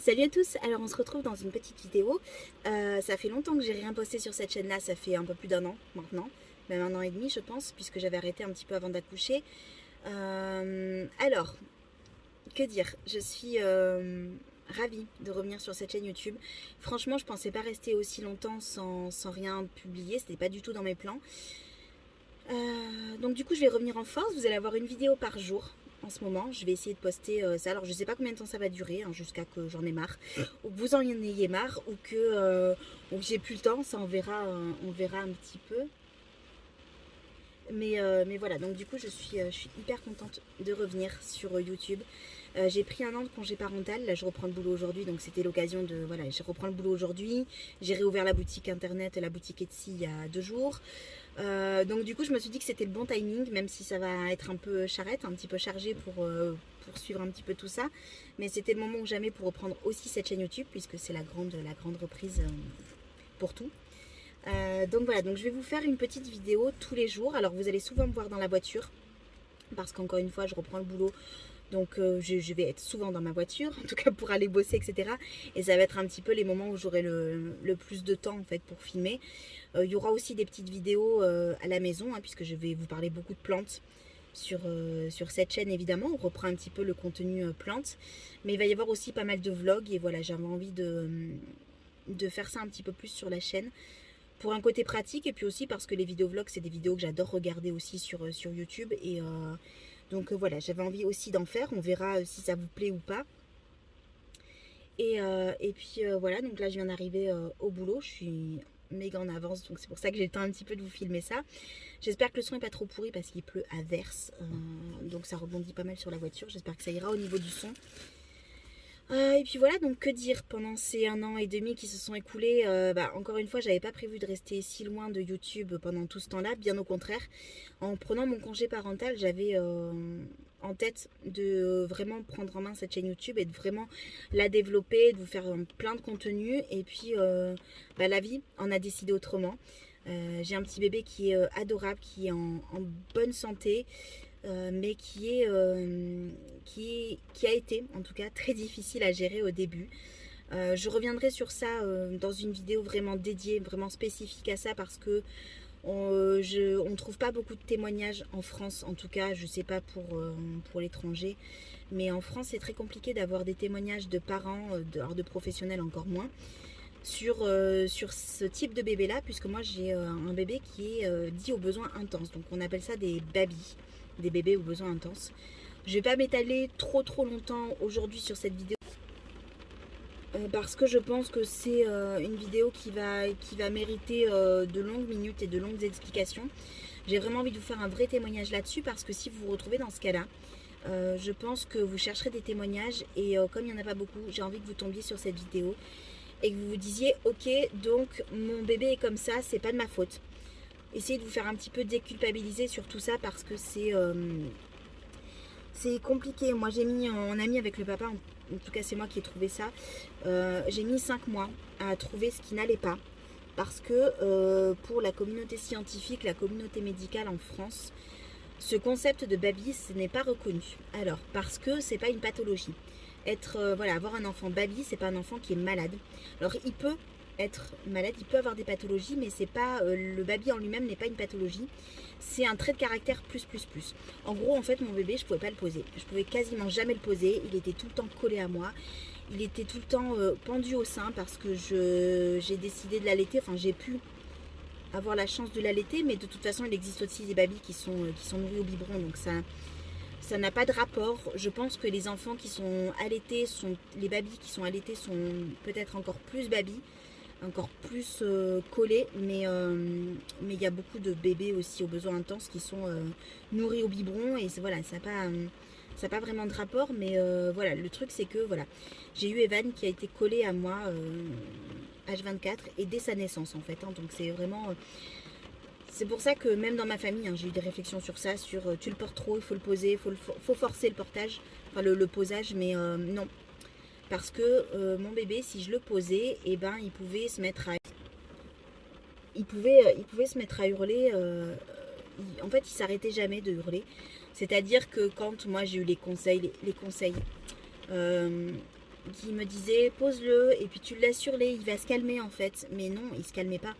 Salut à tous, alors on se retrouve dans une petite vidéo. Ça fait longtemps que j'ai rien posté sur cette chaîne là, ça fait un peu plus d'un an maintenant, même un an et demi je pense, puisque j'avais arrêté un petit peu avant d'accoucher. Alors, que dire, je suis ravie de revenir sur cette chaîne YouTube. Franchement je pensais pas rester aussi longtemps sans rien publier, c'était pas du tout dans mes plans. Donc du coup je vais revenir en force, vous allez avoir une vidéo par jour. En ce moment, je vais essayer de poster ça. Alors, je sais pas combien de temps ça va durer, hein, jusqu'à que j'en ai marre, ou que vous en ayez marre, ou que j'ai plus le temps. Ça, on verra un petit peu. Mais voilà, donc du coup, je suis hyper contente de revenir sur YouTube. J'ai pris un an de congé parental. Là, je reprends le boulot aujourd'hui, donc c'était l'occasion de... Voilà, je reprends le boulot aujourd'hui. J'ai réouvert la boutique internet et la boutique Etsy il y a 2 jours. Donc du coup je me suis dit que c'était le bon timing, même si ça va être un peu charrette, un petit peu chargé pour suivre un petit peu tout ça, mais c'était le moment ou jamais pour reprendre aussi cette chaîne YouTube, puisque c'est la grande reprise pour tout. Donc voilà, donc je vais vous faire une petite vidéo tous les jours. Alors vous allez souvent me voir dans la voiture, parce qu'encore une fois je reprends le boulot. Donc je vais être souvent dans ma voiture, en tout cas pour aller bosser, etc. Et ça va être un petit peu les moments où j'aurai le plus de temps en fait pour filmer. Il y aura aussi des petites vidéos à la maison, hein, puisque je vais vous parler beaucoup de plantes sur cette chaîne évidemment. On reprend un petit peu le contenu plantes. Mais il va y avoir aussi pas mal de vlogs et voilà, j'avais envie de faire ça un petit peu plus sur la chaîne. Pour un côté pratique et puis aussi parce que les vidéos vlogs c'est des vidéos que j'adore regarder aussi sur YouTube. Et donc voilà, j'avais envie aussi d'en faire. On verra si ça vous plaît ou pas. Et puis voilà, donc là je viens d'arriver au boulot. Je suis méga en avance, donc c'est pour ça que j'ai le temps un petit peu de vous filmer ça. J'espère que le son n'est pas trop pourri parce qu'il pleut à verse. Donc ça rebondit pas mal sur la voiture. J'espère que ça ira au niveau du son. Et puis voilà, donc que dire, pendant ces 1 an et demi qui se sont écoulés, encore une fois, j'avais pas prévu de rester si loin de YouTube pendant tout ce temps-là, bien au contraire. En prenant mon congé parental, j'avais en tête de vraiment prendre en main cette chaîne YouTube et de vraiment la développer, de vous faire plein de contenu. Et puis la vie en a décidé autrement. J'ai un petit bébé qui est adorable, qui est en bonne santé. Mais qui a été en tout cas très difficile à gérer au début. Je reviendrai sur ça dans une vidéo vraiment dédiée, vraiment spécifique à ça, parce que on ne trouve pas beaucoup de témoignages en France, en tout cas je sais pas pour l'étranger, mais en France c'est très compliqué d'avoir des témoignages de parents, de professionnels encore moins, sur ce type de bébé là, puisque moi j'ai un bébé qui est dit aux besoins intenses, donc on appelle ça des babies, des bébés aux besoins intenses. Je vais pas m'étaler trop longtemps aujourd'hui sur cette vidéo parce que je pense que c'est une vidéo qui va mériter de longues minutes et de longues explications. J'ai vraiment envie de vous faire un vrai témoignage là-dessus, parce que si vous vous retrouvez dans ce cas-là, je pense que vous chercherez des témoignages et comme il n'y en a pas beaucoup, j'ai envie que vous tombiez sur cette vidéo et que vous vous disiez ok, donc mon bébé est comme ça, c'est pas de ma faute. Essayez de vous faire un petit peu déculpabiliser sur tout ça, parce que c'est compliqué. Moi j'ai mis, on a mis avec le papa, en tout cas c'est moi qui ai trouvé ça, j'ai mis 5 mois à trouver ce qui n'allait pas, parce que pour la communauté scientifique, la communauté médicale en France, ce concept de baby ce n'est pas reconnu. Alors parce que c'est pas une pathologie. Avoir un enfant baby, c'est pas un enfant qui est malade. Alors il peut être malade, il peut avoir des pathologies, mais c'est pas le baby en lui-même n'est pas une pathologie, c'est un trait de caractère plus. En gros, en fait, mon bébé, je pouvais pas le poser, je pouvais quasiment jamais le poser, il était tout le temps collé à moi, il était tout le temps pendu au sein, parce que j'ai décidé de l'allaiter, enfin j'ai pu avoir la chance de l'allaiter, mais de toute façon il existe aussi des babys qui sont nourris au biberon, donc ça n'a pas de rapport. Je pense que les enfants qui sont allaités, les babys qui sont allaités sont peut-être encore plus babys, encore plus collés, mais il y a beaucoup de bébés aussi aux besoins intenses qui sont nourris au biberon, et voilà, ça n'a pas vraiment de rapport. Mais voilà, le truc c'est que voilà, j'ai eu Evan qui a été collé à moi H24 et dès sa naissance en fait, hein, donc c'est vraiment c'est pour ça que même dans ma famille, hein, j'ai eu des réflexions sur ça, sur tu le portes trop, il faut le poser, faut forcer le portage, enfin le posage, mais non. Parce que mon bébé, si je le posais, eh ben, il pouvait se mettre à hurler. En fait, il s'arrêtait jamais de hurler. C'est-à-dire que quand moi j'ai eu les conseils, qui me disait pose-le et puis tu le laisses sur les, il va se calmer en fait. Mais non, il se calmait pas.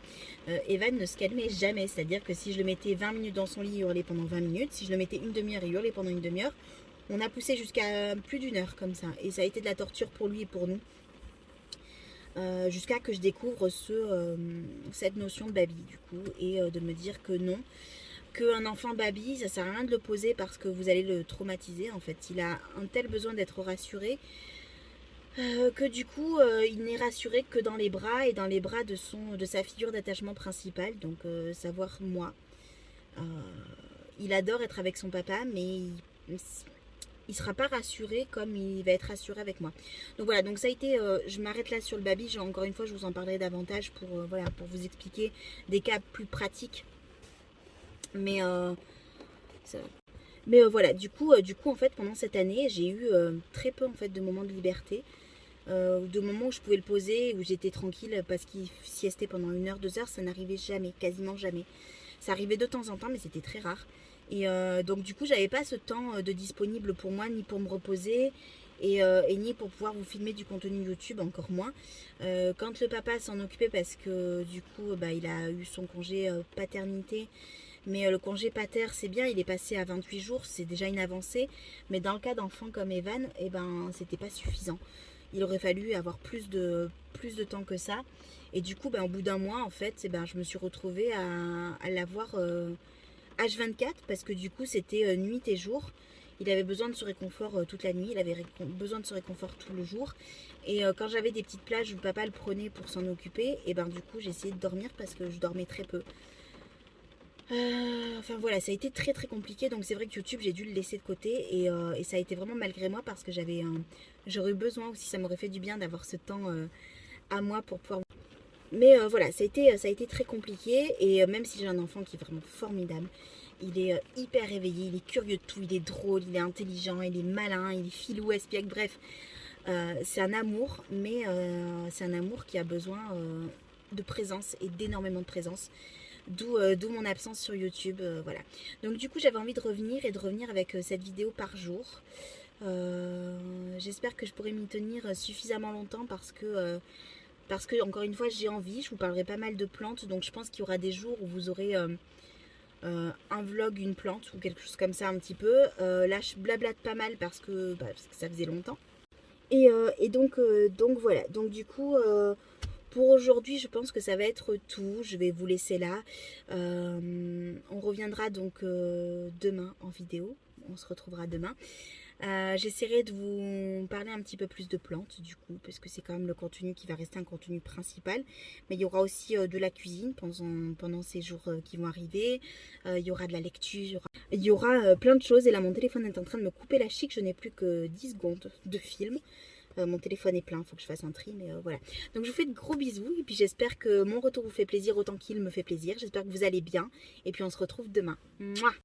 Evan ne se calmait jamais, c'est-à-dire que si je le mettais 20 minutes dans son lit, il hurlait pendant 20 minutes. Si je le mettais une demi-heure, il hurlait pendant une demi-heure. On a poussé jusqu'à plus d'une heure comme ça. Et ça a été de la torture pour lui et pour nous. Jusqu'à que je découvre cette notion de baby du coup. Et de me dire que non. Qu'un enfant baby, ça sert à rien de le poser parce que vous allez le traumatiser en fait. Il a un tel besoin d'être rassuré que du coup il n'est rassuré que dans les bras et dans les bras de sa figure d'attachement principale, donc savoir moi. Il adore être avec son papa, mais il sera pas rassuré comme il va être rassuré avec moi. Donc voilà, donc ça a été, je m'arrête là sur le baby. Encore une fois, je vous en parlerai davantage pour, voilà, pour vous expliquer des cas plus pratiques. Mais voilà, du coup en fait pendant cette année j'ai eu très peu en fait de moments de liberté, de moments où je pouvais le poser, où j'étais tranquille parce qu'il siestait pendant 1 heure, 2 heures, ça n'arrivait jamais, quasiment jamais. Ça arrivait de temps en temps mais c'était très rare. Et donc du coup j'avais pas ce temps de disponible pour moi, ni pour me reposer et ni pour pouvoir vous filmer du contenu YouTube, encore moins. Quand le papa s'en occupait parce que du coup il a eu son congé paternité. Mais le congé pater, c'est bien, il est passé à 28 jours, c'est déjà une avancée. Mais dans le cas d'enfants comme Evan, eh ben, c'était pas suffisant. Il aurait fallu avoir plus de temps que ça. Et du coup, au bout d'un mois, en fait, eh ben, je me suis retrouvée à l'avoir H24 parce que du coup, c'était nuit et jour. Il avait besoin de ce réconfort toute la nuit, il avait besoin de ce réconfort tout le jour. Et quand j'avais des petites plages où papa le prenait pour s'en occuper, et ben du coup, j'essayais de dormir parce que je dormais très peu. Enfin voilà, ça a été très très compliqué, donc c'est vrai que YouTube j'ai dû le laisser de côté et ça a été vraiment malgré moi parce que j'aurais eu besoin aussi, ça m'aurait fait du bien d'avoir ce temps à moi pour pouvoir... Mais voilà, ça a été très compliqué et même si j'ai un enfant qui est vraiment formidable, il est hyper réveillé, il est curieux de tout, il est drôle, il est intelligent, il est malin, il est filou, espiègle, bref. C'est un amour, mais c'est un amour qui a besoin de présence et d'énormément de présence. D'où mon absence sur YouTube, voilà. Donc du coup j'avais envie de revenir avec cette vidéo par jour. J'espère que je pourrai m'y tenir suffisamment longtemps parce que encore une fois j'ai envie. Je vous parlerai pas mal de plantes, donc je pense qu'il y aura des jours où vous aurez un vlog, une plante ou quelque chose comme ça un petit peu. Là je blablate pas mal parce que ça faisait longtemps. Et donc voilà, donc du coup... pour aujourd'hui, je pense que ça va être tout. Je vais vous laisser là. On reviendra donc demain en vidéo. On se retrouvera demain. J'essaierai de vous parler un petit peu plus de plantes du coup, parce que c'est quand même le contenu qui va rester un contenu principal. Mais il y aura aussi de la cuisine pendant ces jours qui vont arriver. Il y aura de la lecture. Il y aura plein de choses. Et là, mon téléphone est en train de me couper la chic. Je n'ai plus que 10 secondes de film. Mon téléphone est plein, il faut que je fasse un tri, mais voilà. Donc je vous fais de gros bisous, et puis j'espère que mon retour vous fait plaisir autant qu'il me fait plaisir. J'espère que vous allez bien, et puis on se retrouve demain. Mouah.